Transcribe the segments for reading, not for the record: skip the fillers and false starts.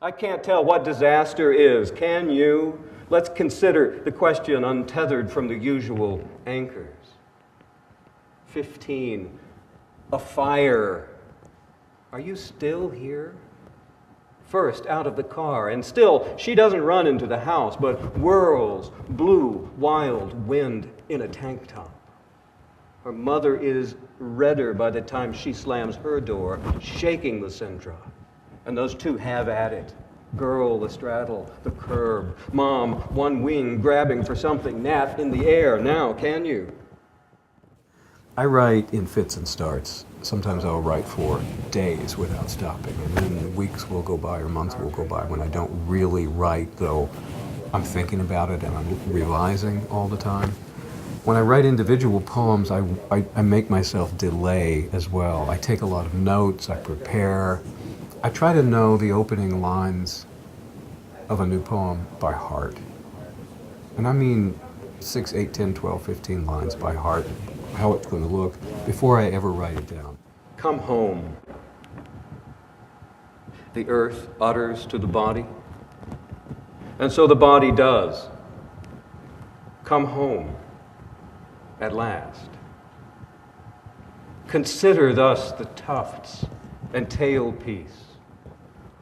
I can't tell what disaster is. Can you? Let's consider the question untethered from the usual anchors. 15. A fire. Are you still here? First, out of the car, and still, she doesn't run into the house, but whirls blue, wild wind in a tank top. Her mother is redder by the time she slams her door, shaking the Sentra. And those two have at it. Girl astraddle the curb. Mom, one wing grabbing for something. Nat in the air. Now, can you? I write in fits and starts. Sometimes I'll write for days without stopping, and then weeks will go by or months will go by when I don't really write, though I'm thinking about it and I'm realizing all the time. When I write individual poems, I make myself delay as well. I take a lot of notes, I prepare. I try to know the opening lines of a new poem by heart. And I mean 6, 8, 10, 12, 15 lines by heart, how it's going to look, before I ever write it down. Come home. The earth utters to the body, and so the body does. Come home, at last. Consider thus the tufts and tailpiece,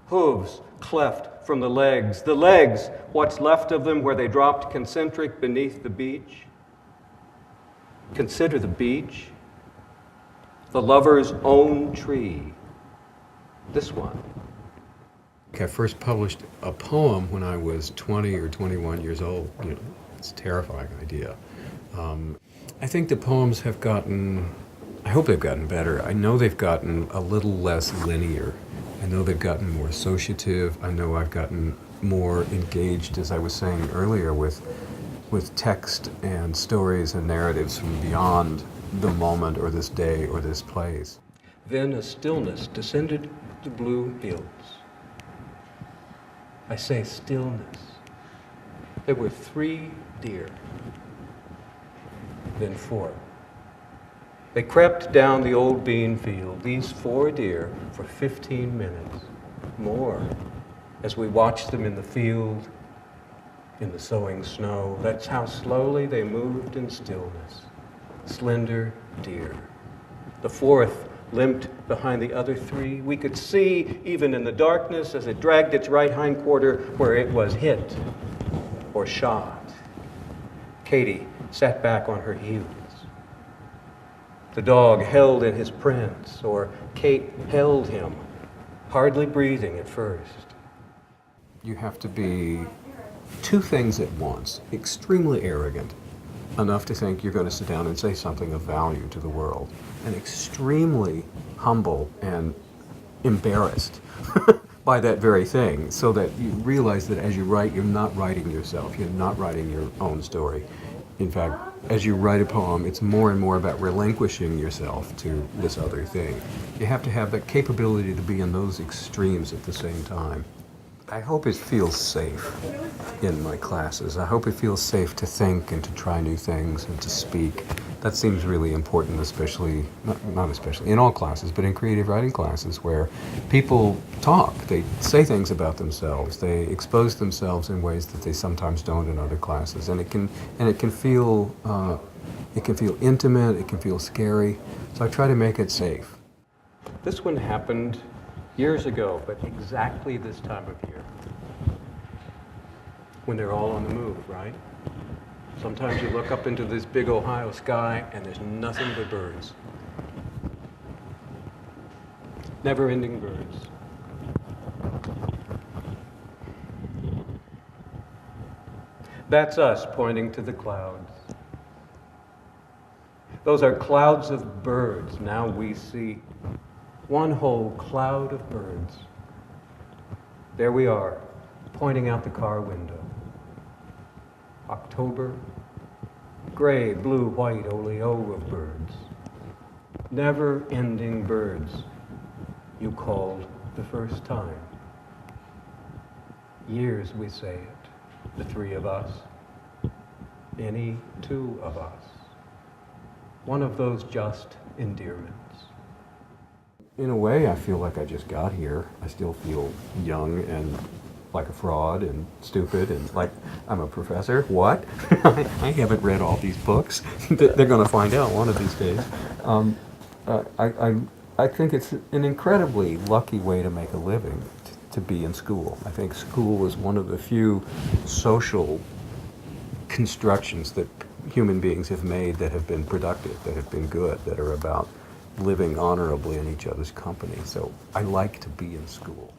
hooves cleft from the legs, what's left of them where they dropped concentric beneath the beach. Consider the beach, the lover's own tree, this one. I first published a poem when I was 20 or 21 years old. It's a terrifying idea. I think the poems have gotten, I hope they've gotten better. I know they've gotten a little less linear. I know they've gotten more associative. I know I've gotten more engaged, as I was saying earlier, with text and stories and narratives from beyond the moment or this day or this place. Then a stillness descended the blue hills. I say stillness. There were 3 deer, then 4. They crept down the old bean field, these 4 deer, for 15 minutes, more, as we watched them in the field, in the sowing snow. That's how slowly they moved in stillness. Slender deer. The 4th limped behind the other 3. We could see, even in the darkness, as it dragged its right hindquarter where it was hit or shot. Katie sat back on her heels. The dog held in his prints, or Kate held him, hardly breathing at first. You have to be 2 things at once: extremely arrogant, enough to think you're going to sit down and say something of value to the world, and extremely humble and embarrassed by that very thing, so that you realize that as you write, you're not writing yourself, you're not writing your own story. In fact, as you write a poem, it's more and more about relinquishing yourself to this other thing. You have to have that capability to be in those extremes at the same time. I hope it feels safe in my classes. I hope it feels safe to think and to try new things and to speak. That seems really important, especially, not especially, in all classes, but in creative writing classes where people talk, they say things about themselves, they expose themselves in ways that they sometimes don't in other classes. And it can feel intimate, it can feel scary. So I try to make it safe. This one happened years ago, but exactly this time of year, when they're all on the move, right? Sometimes you look up into this big Ohio sky and there's nothing but birds. Never-ending birds. That's us pointing to the clouds. Those are clouds of birds. Now we see one whole cloud of birds. There we are, pointing out the car window. October, gray, blue, white, oleo of birds. Never-ending birds, you called the first time. Years we say it, the 3 of us, any 2 of us. One of those just endearments. In a way, I feel like I just got here. I still feel young and like a fraud and stupid and like I'm a professor. What? I haven't read all these books. They're going to find out one of these days. I think it's an incredibly lucky way to make a living to be in school. I think school is one of the few social constructions that human beings have made that have been productive, that have been good, that are about living honorably in each other's company. So I like to be in school.